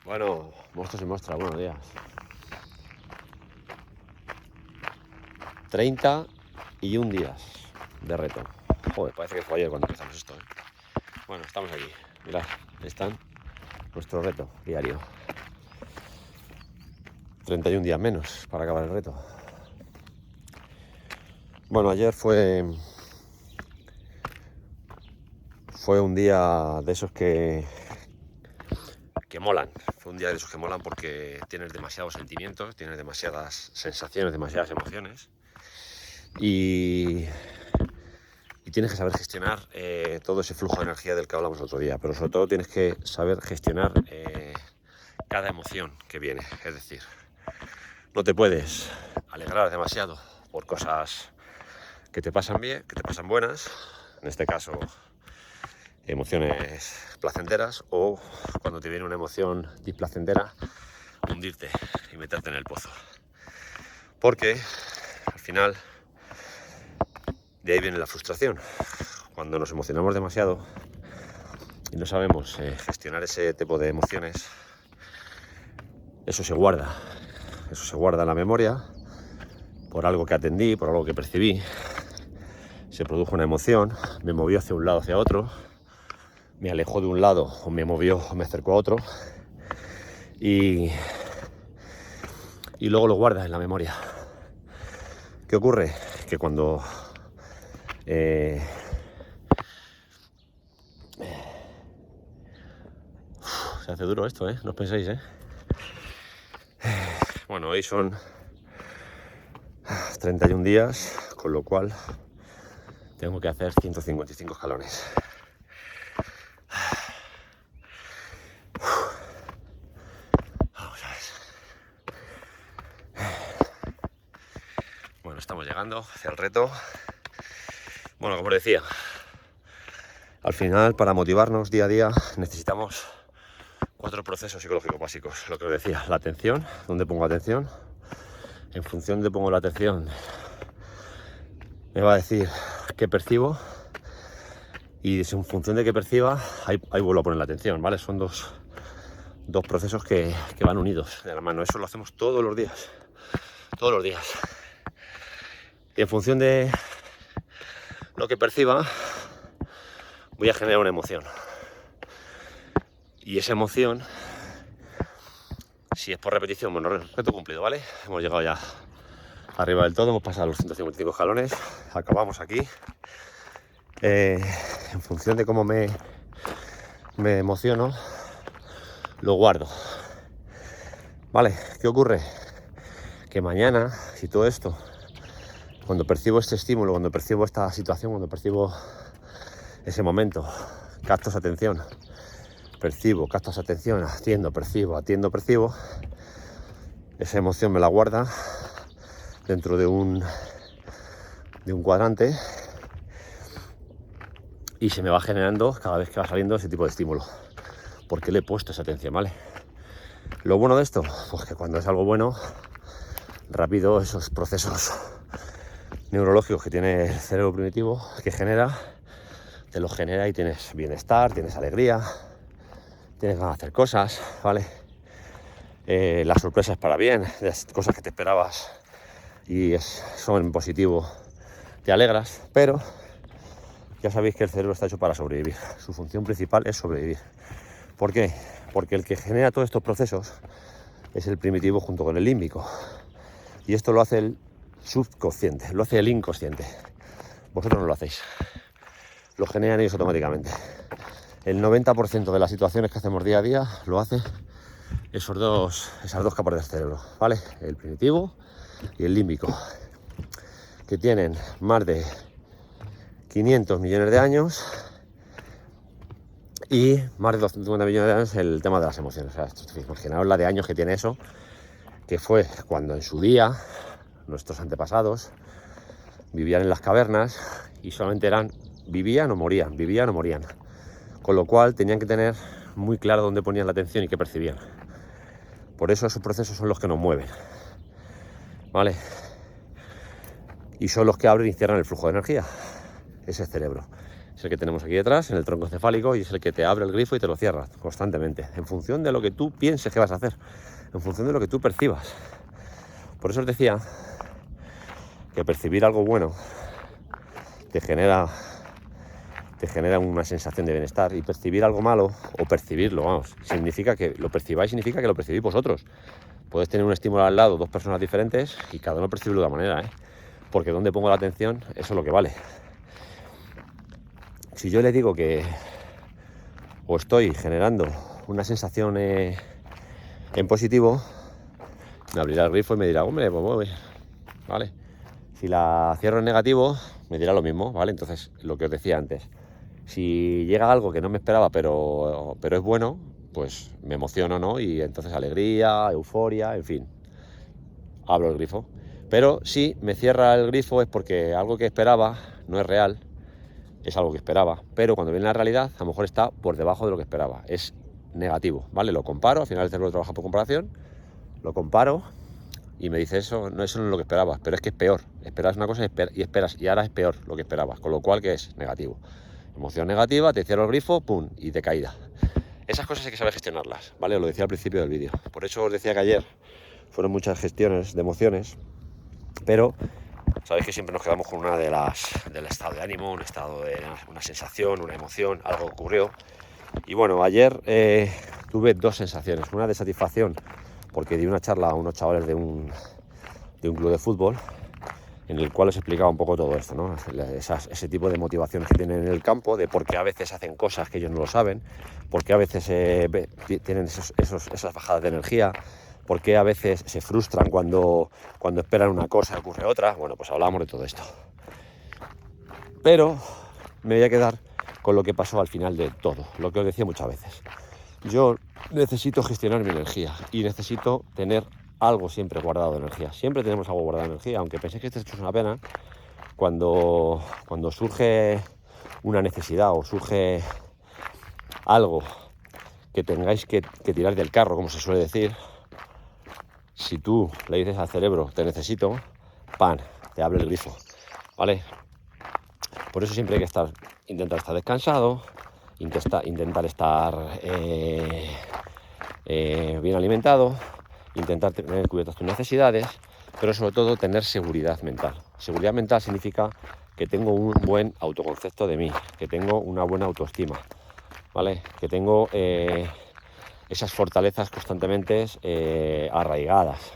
Bueno, monstruos y monstruas, buenos días. 31 días de reto. Joder, parece que fue ayer cuando empezamos esto, ¿eh? Bueno, estamos aquí. Mirad, ahí están nuestro reto diario. 31 días menos para acabar el reto. Bueno, ayer fue un día de esos que molan. Fue un día de esos que molan porque tienes demasiados sentimientos, tienes demasiadas sensaciones, demasiadas emociones y tienes que saber gestionar todo ese flujo de energía del que hablamos el otro día, pero sobre todo tienes que saber gestionar cada emoción que viene. Es decir, no te puedes alegrar demasiado por cosas que te pasan bien, que te pasan buenas, en este caso emociones placenteras, o cuando te viene una emoción displacentera, hundirte y meterte en el pozo. Porque al final de ahí viene la frustración. Cuando nos emocionamos demasiado y no sabemos gestionar ese tipo de emociones, eso se guarda en la memoria por algo que atendí, por algo que percibí. Se produjo una emoción, me movió hacia un lado, hacia otro, me alejó de un lado o me movió o me acercó a otro y luego lo guardas en la memoria. ¿Qué ocurre? Que cuando se hace duro esto, no os penséis, Bueno, hoy son 31 días, con lo cual tengo que hacer 155 escalones. Vamos a ver. Bueno, estamos llegando hacia el reto. Bueno, como os decía, al final, para motivarnos día a día, necesitamos 4 procesos psicológicos básicos. Lo que os decía, la atención, ¿dónde pongo atención? En función de pongo la atención, me va a decir qué percibo, y en función de qué perciba, ahí vuelvo a poner la atención, ¿vale? Son dos procesos que van unidos de la mano. Eso lo hacemos todos los días. Y en función de lo que perciba, voy a generar una emoción. Y esa emoción, si es por repetición, bueno, reto cumplido, ¿vale? Hemos llegado ya arriba del todo, hemos pasado los 155 escalones, acabamos aquí. En función de cómo me emociono, lo guardo, ¿vale? ¿Qué ocurre? Que mañana, si todo esto, cuando percibo este estímulo, cuando percibo esta situación, cuando percibo ese momento, capto esa atención, percibo, capto esa atención, atiendo, percibo, esa emoción me la guarda dentro de un cuadrante y se me va generando cada vez que va saliendo ese tipo de estímulo, porque le he puesto esa atención, ¿vale? Lo bueno de esto, pues que cuando es algo bueno, rápido esos procesos neurológicos que tiene el cerebro primitivo, que genera, te los genera y tienes bienestar, tienes alegría, tienes ganas de hacer cosas, ¿vale? Las sorpresas para bien, las cosas que te esperabas y son en positivo, te alegras, pero ya sabéis que el cerebro está hecho para sobrevivir. Su función principal es sobrevivir. ¿Por qué? Porque el que genera todos estos procesos es el primitivo junto con el límbico. Y esto lo hace el subconsciente, lo hace el inconsciente. Vosotros no lo hacéis. Lo generan ellos automáticamente. El 90% de las situaciones que hacemos día a día lo hace esas dos capas del cerebro, ¿vale? El primitivo y el límbico, que tienen más de 500 millones de años y más de 250 millones de años el tema de las emociones. O sea, imaginaos la de años que tiene eso, que fue cuando en su día nuestros antepasados vivían en las cavernas y solamente vivían o morían. Con lo cual tenían que tener muy claro dónde ponían la atención y qué percibían. Por eso esos procesos son los que nos mueven, ¿vale? Y son los que abren y cierran el flujo de energía, ese cerebro. Es el que tenemos aquí detrás, en el tronco encefálico, y es el que te abre el grifo y te lo cierra constantemente, en función de lo que tú pienses que vas a hacer, en función de lo que tú percibas. Por eso os decía que percibir algo bueno te genera una sensación de bienestar, y percibir algo malo, o percibirlo, vamos, significa que lo percibáis, significa que lo percibís vosotros. Puedes tener un estímulo al lado, dos personas diferentes, y cada uno percibe de una manera, porque donde pongo la atención, eso es lo que vale. Si yo le digo que o estoy generando una sensación en positivo, me abrirá el grifo y me dirá, hombre, pues vale. Si la cierro en negativo, me dirá lo mismo, ¿vale? Entonces, lo que os decía antes, si llega algo que no me esperaba, pero es bueno, pues me emociono, ¿no? Y entonces alegría, euforia, en fin, abro el grifo. Pero si me cierra el grifo es porque algo que esperaba no es real, es algo que esperaba, pero cuando viene la realidad, a lo mejor está por debajo de lo que esperaba, es negativo, ¿vale? Lo comparo, al final el cerebro trabaja por comparación, lo comparo y me dice eso no es lo que esperabas, pero es que es peor. Esperas una cosa y esperas, y ahora es peor lo que esperabas, con lo cual, ¿qué es? Negativo. Emoción negativa, te cierro el grifo, pum, y de caída. Esas cosas hay que saber gestionarlas, ¿vale? Os lo decía al principio del vídeo. Por eso os decía que ayer fueron muchas gestiones de emociones, pero sabéis que siempre nos quedamos con una del estado de ánimo, un estado de una sensación, una emoción, algo ocurrió. Y bueno, ayer tuve dos sensaciones. Una de satisfacción, porque di una charla a unos chavales de un club de fútbol, en el cual les explicaba un poco todo esto, ¿no? Ese tipo de motivaciones que tienen en el campo, de por qué a veces hacen cosas que ellos no lo saben, por qué a veces tienen esas bajadas de energía, por qué a veces se frustran cuando esperan una cosa y ocurre otra. Bueno, pues hablamos de todo esto. Pero me voy a quedar con lo que pasó al final de todo, lo que os decía muchas veces. Yo necesito gestionar mi energía y necesito tener algo siempre guardado de energía. Siempre tenemos algo guardado de energía, aunque penséis que esto es una pena. Cuando surge una necesidad o surge algo que tengáis que tirar del carro, como se suele decir, si tú le dices al cerebro, te necesito, ¡pam!, te abre el grifo, ¿vale? Por eso siempre hay que intentar estar descansado, intentar estar bien alimentado, intentar tener cubiertas tus necesidades, pero sobre todo tener seguridad mental. Seguridad mental significa que tengo un buen autoconcepto de mí, que tengo una buena autoestima, ¿vale? Que tengo esas fortalezas constantemente arraigadas,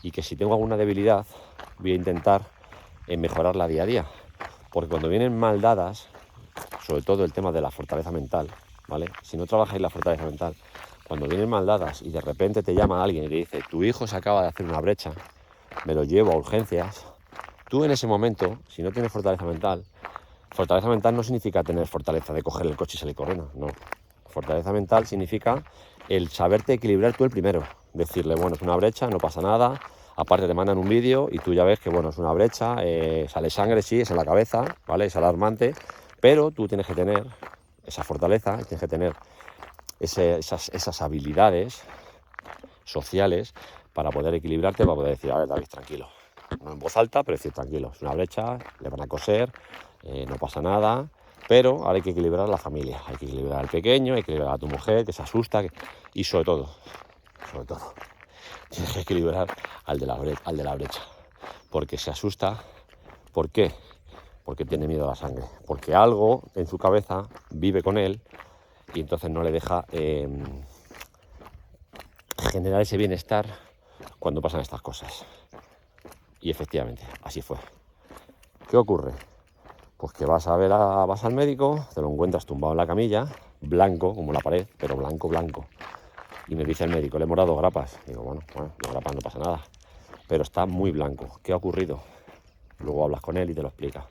y que si tengo alguna debilidad voy a intentar mejorarla día a día, porque cuando vienen mal dadas, sobre todo el tema de la fortaleza mental, ¿vale? Si no trabajáis la fortaleza mental, cuando vienen mal dadas y de repente te llama alguien y te dice, tu hijo se acaba de hacer una brecha, me lo llevo a urgencias, tú en ese momento, si no tienes fortaleza mental no significa tener fortaleza de coger el coche y salir corriendo, no. Fortaleza mental significa el saberte equilibrar tú el primero, decirle, bueno, es una brecha, no pasa nada, aparte te mandan un vídeo y tú ya ves que, bueno, es una brecha, sale sangre, sí, es en la cabeza, ¿vale? Es alarmante, pero tú tienes que tener esa fortaleza, tienes que tener esas habilidades sociales para poder equilibrarte, para poder decir, a ver, David, tranquilo. No en voz alta, pero decir, tranquilo, es una brecha, le van a coser, no pasa nada, pero ahora hay que equilibrar la familia, hay que equilibrar al pequeño, hay que equilibrar a tu mujer, que se asusta, y sobre todo, tienes que equilibrar al de la brecha, porque se asusta. ¿Por qué? Porque tiene miedo a la sangre, porque algo en su cabeza vive con él y entonces no le deja generar ese bienestar cuando pasan estas cosas. Y efectivamente, así fue. ¿Qué ocurre? Pues que vas al médico, te lo encuentras tumbado en la camilla, blanco como la pared, pero blanco, blanco. Y me dice el médico, le hemos dado grapas. Digo, bueno, las grapas no pasa nada, pero está muy blanco. ¿Qué ha ocurrido? Luego hablas con él y te lo explica.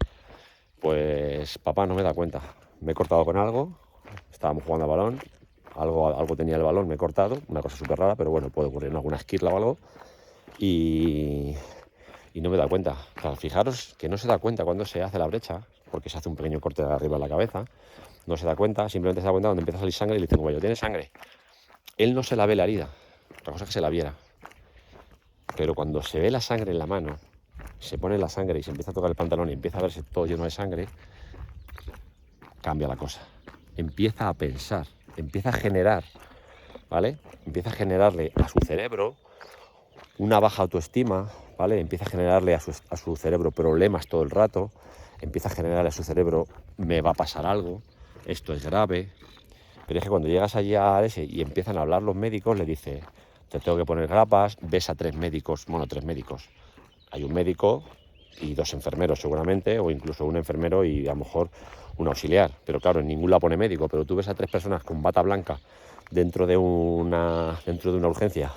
Pues papá, no me da cuenta. Me he cortado con algo, estábamos jugando al balón, algo tenía el balón, me he cortado, una cosa súper rara, pero bueno, puede ocurrir en alguna esquirla o algo. Y no me da cuenta. O sea, fijaros que no se da cuenta cuando se hace la brecha, porque se hace un pequeño corte de arriba en la cabeza. No se da cuenta, simplemente se da cuenta cuando empieza a salir sangre y le dice, bueno, ¿tiene sangre? Él no se la ve la herida, otra cosa es que se la viera. Pero cuando se ve la sangre en la mano, se pone la sangre y se empieza a tocar el pantalón y empieza a verse todo lleno de sangre, cambia la cosa. Empieza a pensar, empieza a generar, ¿vale? Empieza a generarle a su cerebro una baja autoestima, ¿vale? Empieza a generarle a su cerebro problemas todo el rato, empieza a generarle a su cerebro, me va a pasar algo, esto es grave. Pero es que cuando llegas allí a ese y empiezan a hablar los médicos, le dice, te tengo que poner grapas, ves a 3 médicos, bueno, 3 médicos. Hay un médico y 2 enfermeros seguramente, o incluso un enfermero y a lo mejor un auxiliar. Pero claro, en ningún la pone médico, pero tú ves a 3 personas con bata blanca dentro de una urgencia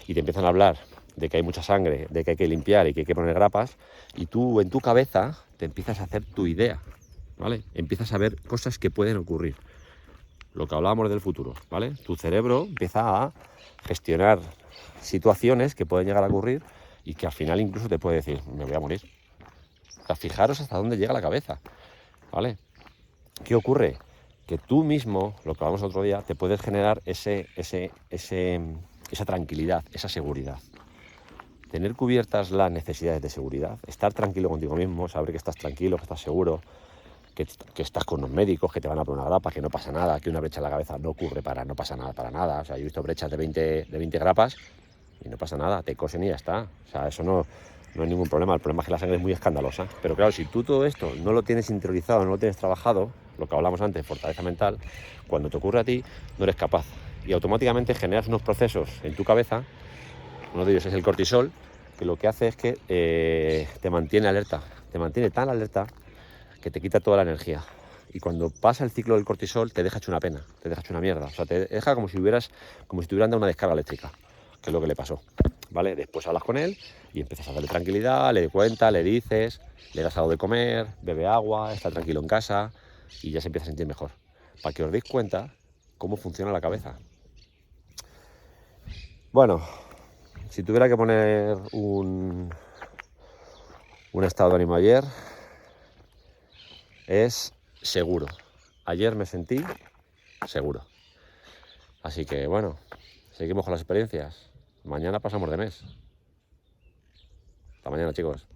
y te empiezan a hablar de que hay mucha sangre, de que hay que limpiar y que hay que poner grapas, y tú en tu cabeza te empiezas a hacer tu idea, ¿vale? Empiezas a ver cosas que pueden ocurrir. Lo que hablábamos del futuro, ¿vale? Tu cerebro empieza a gestionar situaciones que pueden llegar a ocurrir y que al final incluso te puede decir, me voy a morir. O sea, fijaros hasta dónde llega la cabeza, ¿vale? ¿Qué ocurre? Que tú mismo, lo que hablamos otro día, te puedes generar esa tranquilidad, esa seguridad. Tener cubiertas las necesidades de seguridad, estar tranquilo contigo mismo, saber que estás tranquilo, que estás seguro, que estás con los médicos, que te van a poner una grapa, que no pasa nada, que una brecha en la cabeza no pasa nada para nada. O sea, yo he visto brechas de 20 grapas y no pasa nada, te cosen y ya está. O sea, eso no hay ningún problema. El problema es que la sangre es muy escandalosa. Pero claro, si tú todo esto no lo tienes interiorizado, no lo tienes trabajado, lo que hablamos antes, fortaleza mental, cuando te ocurre a ti, no eres capaz. Y automáticamente generas unos procesos en tu cabeza, uno de ellos es el cortisol, que lo que hace es que te mantiene alerta, te mantiene tan alerta que te quita toda la energía. Y cuando pasa el ciclo del cortisol te deja hecho una pena, te deja hecho una mierda. O sea, te deja como si te hubieran dado una descarga eléctrica, que es lo que le pasó, ¿vale? Después hablas con él y empiezas a darle tranquilidad, le cuentas, le dices, le das algo de comer, bebe agua, está tranquilo en casa y ya se empieza a sentir mejor. Para que os deis cuenta cómo funciona la cabeza. Bueno, si tuviera que poner un estado de ánimo ayer, es seguro. Ayer me sentí seguro. Así que bueno, seguimos con las experiencias. Mañana pasamos de mes. Hasta mañana, chicos.